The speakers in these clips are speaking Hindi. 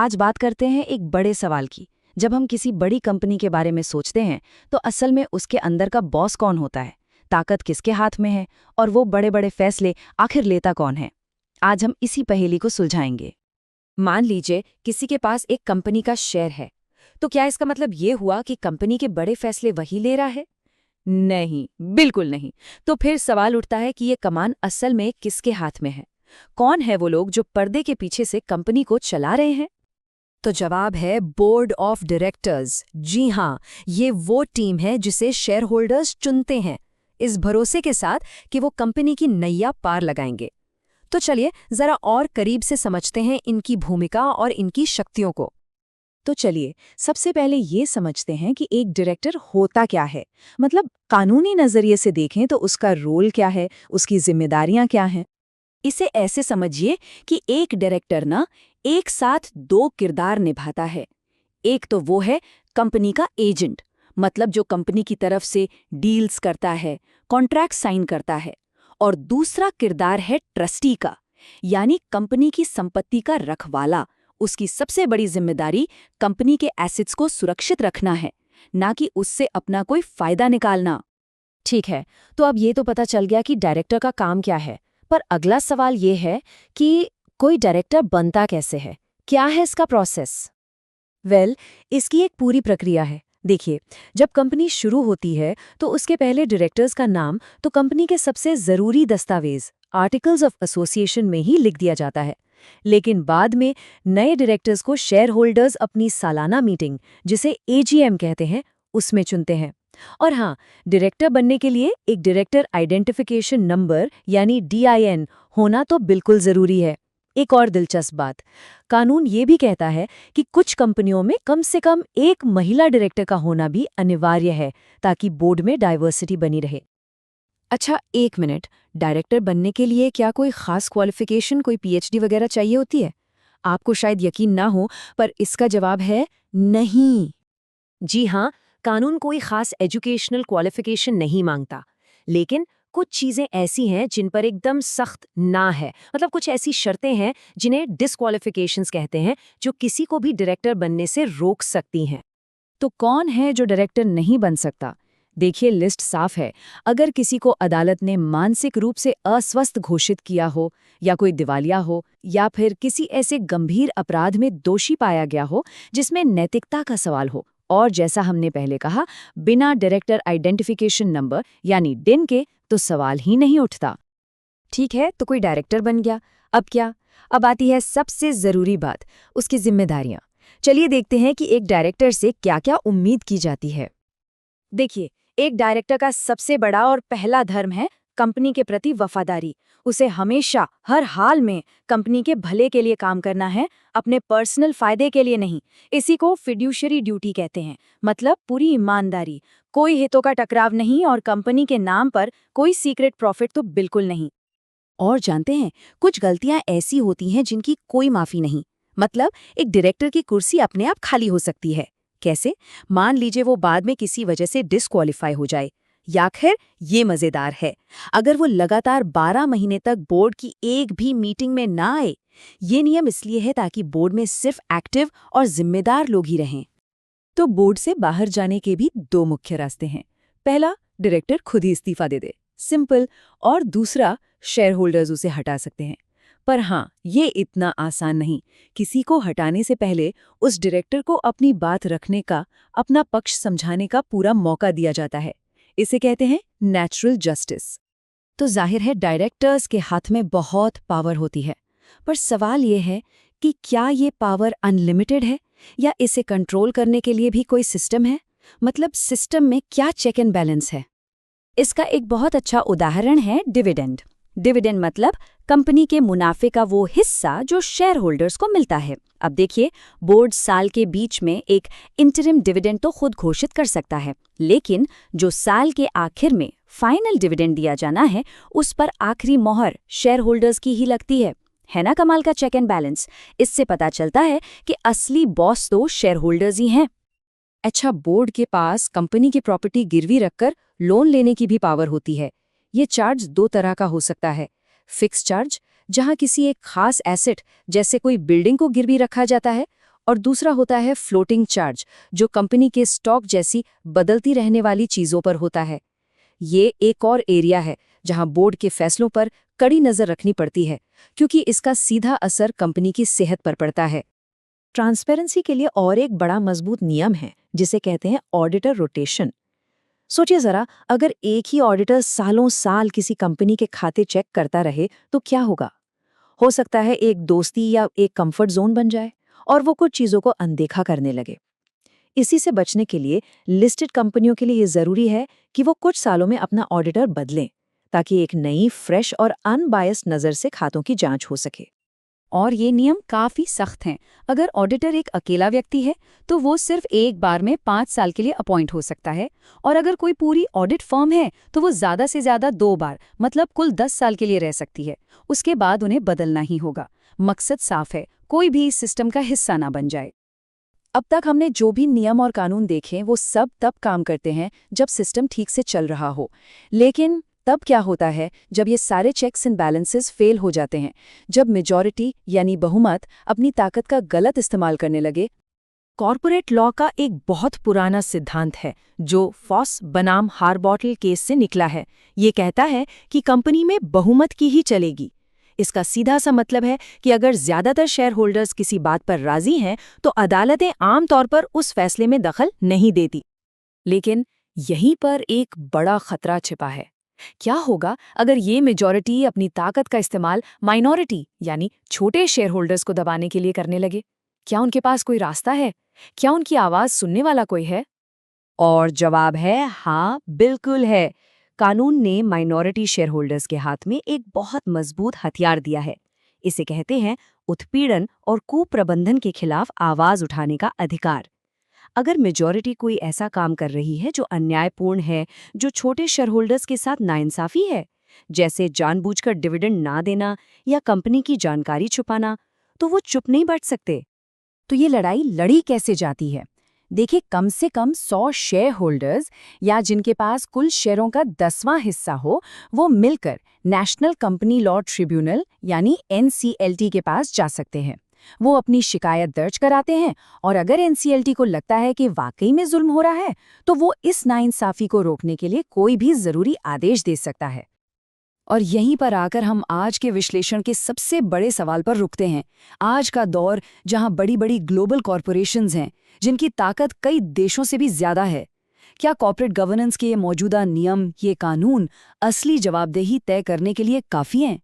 आज बात करते हैं एक बड़े सवाल की। जब हम किसी बड़ी कंपनी के बारे में सोचते हैं तो असल में उसके अंदर का बॉस कौन होता है, ताकत किसके हाथ में है और वो बड़े बड़े फैसले आखिर लेता कौन है। आज हम इसी पहेली को सुलझाएंगे। मान लीजिए किसी के पास एक कंपनी का शेयर है, तो क्या इसका मतलब ये हुआ कि कंपनी के बड़े फैसले वही ले रहा है? नहीं, बिल्कुल नहीं। तो फिर सवाल उठता है कि ये कमान असल में किसके हाथ में है? कौन है वो लोग जो पर्दे के पीछे से कंपनी को चला रहे हैं? तो जवाब है बोर्ड ऑफ डायरेक्टर्स। जी हाँ, ये वो टीम है जिसे शेयर होल्डर्स चुनते हैं, इस भरोसे के साथ कि वो कंपनी की नैया पार लगाएंगे। तो चलिए जरा और करीब से समझते हैं इनकी भूमिका और इनकी शक्तियों को। तो चलिए सबसे पहले ये समझते हैं कि एक डायरेक्टर होता क्या है। मतलब कानूनी नजरिए से देखें तो उसका रोल क्या है, उसकी जिम्मेदारियां क्या हैं। इसे ऐसे समझिए कि एक डायरेक्टर ना एक साथ दो किरदार निभाता है। एक तो वो है कंपनी का एजेंट, मतलब जो कंपनी की तरफ से डील्स करता है, कॉन्ट्रैक्ट साइन करता है। और दूसरा किरदार है ट्रस्टी का, यानी कंपनी की संपत्ति का रखवाला। उसकी सबसे बड़ी जिम्मेदारी कंपनी के एसेट्स को सुरक्षित रखना है, ना कि उससे अपना कोई फायदा निकालना। ठीक है, तो अब ये तो पता चल गया कि डायरेक्टर का काम क्या है। पर अगला सवाल ये है कि कोई डायरेक्टर बनता कैसे है? क्या है इसका प्रोसेस? इसकी एक पूरी प्रक्रिया है। देखिए, जब कंपनी शुरू होती है तो उसके पहले डायरेक्टर्स का नाम तो कंपनी के सबसे ज़रूरी दस्तावेज आर्टिकल्स ऑफ एसोसिएशन में ही लिख दिया जाता है। लेकिन बाद में नए डायरेक्टर्स को शेयर होल्डर्स अपनी सालाना मीटिंग, जिसे एजीएम कहते हैं, उसमें चुनते हैं। और हाँ, डायरेक्टर बनने के लिए एक डायरेक्टर आइडेंटिफिकेशन नंबर यानी डीआईएन होना तो बिल्कुल ज़रूरी है। एक और दिलचस्प बात, कानून ये भी कहता है कि कुछ कंपनियों में कम से कम एक महिला डायरेक्टर का होना भी अनिवार्य है, ताकि बोर्ड में डाइवर्सिटी बनी रहे। अच्छा, एक मिनट, डायरेक्टर बनने के लिए क्या कोई खास क्वालिफिकेशन, कोई पीएचडी वगैरह चाहिए होती है? आपको शायद यकीन ना हो, पर इसका जवाब है नहीं। जी हाँ, कानून कोई खास एजुकेशनल क्वालिफिकेशन नहीं मांगता, लेकिन कुछ चीजें ऐसी हैं जिन पर एकदम सख्त ना है। मतलब कुछ ऐसी शर्तें हैं जिन्हें डिस्क्वालिफिकेशंस कहते हैं, जो किसी को भी डायरेक्टर बनने से रोक सकती हैं। तो कौन है जो डायरेक्टर नहीं बन सकता? देखिए, लिस्ट साफ है। अगर किसी को अदालत ने मानसिक रूप से अस्वस्थ घोषित किया हो, या कोई दिवालिया हो, या फिर किसी ऐसे गंभीर अपराध में दोषी पाया गया हो जिसमें नैतिकता का सवाल हो, और जैसा हमने पहले कहा, बिना डायरेक्टर आइडेंटिफिकेशन नंबर यानी डिन के, तो सवाल ही नहीं उठता। ठीक है, तो कोई डायरेक्टर बन गया। अब क्या? अब आती है सबसे जरूरी बात, उसकी जिम्मेदारियां। चलिए देखते हैं कि एक डायरेक्टर से क्या क्या उम्मीद की जाती है। देखिए, एक डायरेक्टर का सबसे बड़ा और पहला धर्म है कंपनी के प्रति वफादारी। उसे हमेशा हर हाल में कंपनी के भले के लिए काम करना है, अपने पर्सनल फायदे के लिए नहीं। इसी को फिड्यूशियरी ड्यूटी कहते हैं, मतलब पूरी ईमानदारी। कोई हितों का टकराव नहीं और कंपनी के नाम पर कोई सीक्रेट प्रॉफिट तो बिल्कुल नहीं। और जानते हैं, कुछ गलतियां ऐसी होती हैं जिनकी कोई माफी नहीं। मतलब एक डायरेक्टर की कुर्सी अपने आप खाली हो सकती है। कैसे? मान लीजिए वो बाद में किसी वजह से डिस्क्वालीफाई हो जाए, या खैर ये मजेदार है, अगर वो लगातार 12 महीने तक बोर्ड की एक भी मीटिंग में ना आए। ये नियम इसलिए है ताकि बोर्ड में सिर्फ एक्टिव और जिम्मेदार लोग ही रहें। तो बोर्ड से बाहर जाने के भी दो मुख्य रास्ते हैं। पहला, डायरेक्टर खुद ही इस्तीफा दे दे, सिंपल। और दूसरा, शेयर होल्डर्स उसे हटा सकते हैं। पर हाँ, ये इतना आसान नहीं। किसी को हटाने से पहले उस डायरेक्टर को अपनी बात रखने का, अपना पक्ष समझाने का पूरा मौका दिया जाता है। इसे कहते हैं नेचुरल जस्टिस। तो जाहिर है डायरेक्टर्स के हाथ में बहुत पावर होती है, पर सवाल ये है कि क्या ये पावर अनलिमिटेड है, या इसे कंट्रोल करने के लिए भी कोई सिस्टम है? मतलब सिस्टम में क्या चेक एंड बैलेंस है? इसका एक बहुत अच्छा उदाहरण है डिविडेंड। डिविडेंड मतलब कंपनी के मुनाफे का वो हिस्सा जो शेयर होल्डर्स को मिलता है। अब देखिए, बोर्ड साल के बीच में एक इंटरिम डिविडेंड तो खुद घोषित कर सकता है, लेकिन जो साल के आखिर में फाइनल डिविडेंड दिया जाना है, उस पर आखिरी मोहर शेयर होल्डर्स की ही लगती है ना कमाल का चेक एंड बैलेंस। इससे पता चलता है कि असली बॉस तो शेयर होल्डर्स ही हैं। अच्छा, बोर्ड के पास कंपनी की प्रॉपर्टी गिरवी रखकर लोन लेने की भी पावर होती है। ये चार्ज दो तरह का हो सकता है। फिक्स चार्ज, जहां किसी एक खास एसेट जैसे कोई बिल्डिंग को गिरवी रखा जाता है, और दूसरा होता है फ्लोटिंग चार्ज, जो कंपनी के स्टॉक जैसी बदलती रहने वाली चीजों पर होता है। ये एक और एरिया है जहां बोर्ड के फैसलों पर कड़ी नजर रखनी पड़ती है, क्योंकि इसका सीधा असर कंपनी की सेहत पर पड़ता है। ट्रांसपेरेंसी के लिए और एक बड़ा मजबूत नियम है जिसे कहते हैं ऑडिटर रोटेशन। सोचिए जरा, अगर एक ही ऑडिटर सालों साल किसी कंपनी के खाते चेक करता रहे तो क्या होगा? हो सकता है एक दोस्ती या एक कंफर्ट जोन बन जाए और वो कुछ चीजों को अनदेखा करने लगे। इसी से बचने के लिए लिस्टेड कंपनियों के लिए ये जरूरी है कि वो कुछ सालों में अपना ऑडिटर बदलें, ताकि एक नई, फ्रेश और अनबायस्ड नजर से खातों की जांच हो सके। और ये नियम काफी सख्त हैं। अगर ऑडिटर एक अकेला व्यक्ति है तो वो सिर्फ एक बार में 5 साल के लिए अपॉइंट हो सकता है, और अगर कोई पूरी ऑडिट फर्म है तो वो ज्यादा से ज्यादा 2 बार, मतलब कुल 10 साल के लिए रह सकती है। उसके बाद उन्हें बदलना ही होगा। मकसद साफ है, कोई भी इस सिस्टम का हिस्सा ना बन जाए। अब तक हमने जो भी नियम और कानून देखे वो सब तब काम करते हैं जब सिस्टम ठीक से चल रहा हो। लेकिन तब क्या होता है जब ये सारे चेक्स एंड बैलेंसेस फेल हो जाते हैं, जब मेजॉरिटी यानी बहुमत अपनी ताकत का गलत इस्तेमाल करने लगे? कॉर्पोरेट लॉ का एक बहुत पुराना सिद्धांत है जो फॉस बनाम हार्बॉटल केस से निकला है। ये कहता है कि कंपनी में बहुमत की ही चलेगी। इसका सीधा सा मतलब है कि अगर ज्यादातर शेयर होल्डर्स किसी बात पर राजी हैं तो अदालतें आमतौर पर उस फैसले में दखल नहीं देती। लेकिन यहीं पर एक बड़ा खतरा छिपा है। क्या होगा अगर ये मेजॉरिटी अपनी ताकत का इस्तेमाल माइनॉरिटी यानी छोटे शेयर होल्डर्स को दबाने के लिए करने लगे? क्या उनके पास कोई रास्ता है? क्या उनकी आवाज सुनने वाला कोई है? और जवाब है हाँ, बिल्कुल है। कानून ने माइनॉरिटी शेयर होल्डर्स के हाथ में एक बहुत मजबूत हथियार दिया है। इसे कहते हैं उत्पीड़न और कुप्रबंधन के खिलाफ आवाज उठाने का अधिकार। अगर मेजॉरिटी कोई ऐसा काम कर रही है जो अन्यायपूर्ण है, जो छोटे शेयर होल्डर्स के साथ नाइंसाफी है, जैसे जानबूझकर डिविडेंड ना देना या कंपनी की जानकारी छुपाना, तो वो चुप नहीं बैठ सकते। तो ये लड़ाई लड़ी कैसे जाती है? देखिए, कम से कम 100 शेयर होल्डर्स या जिनके पास कुल शेयरों का 10वां हिस्सा हो, वो मिलकर नेशनल कंपनी लॉ ट्रिब्यूनल यानी NCLT के पास जा सकते हैं। वो अपनी शिकायत दर्ज कराते हैं, और अगर NCLT को लगता है कि वाकई में जुल्म हो रहा है तो वो इस नाइंसाफी को रोकने के लिए कोई भी जरूरी आदेश दे सकता है। और यहीं पर आकर हम आज के विश्लेषण के सबसे बड़े सवाल पर रुकते हैं। आज का दौर जहां बड़ी बड़ी ग्लोबल कॉरपोरेशंस हैं जिनकी ताकत कई देशों से भी ज्यादा है, क्या कॉर्पोरेट गवर्नेंस के ये मौजूदा नियम, ये कानून असली जवाबदेही तय करने के लिए काफी हैं?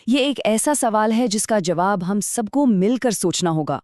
ये एक ऐसा सवाल है जिसका जवाब हम सबको मिलकर सोचना होगा।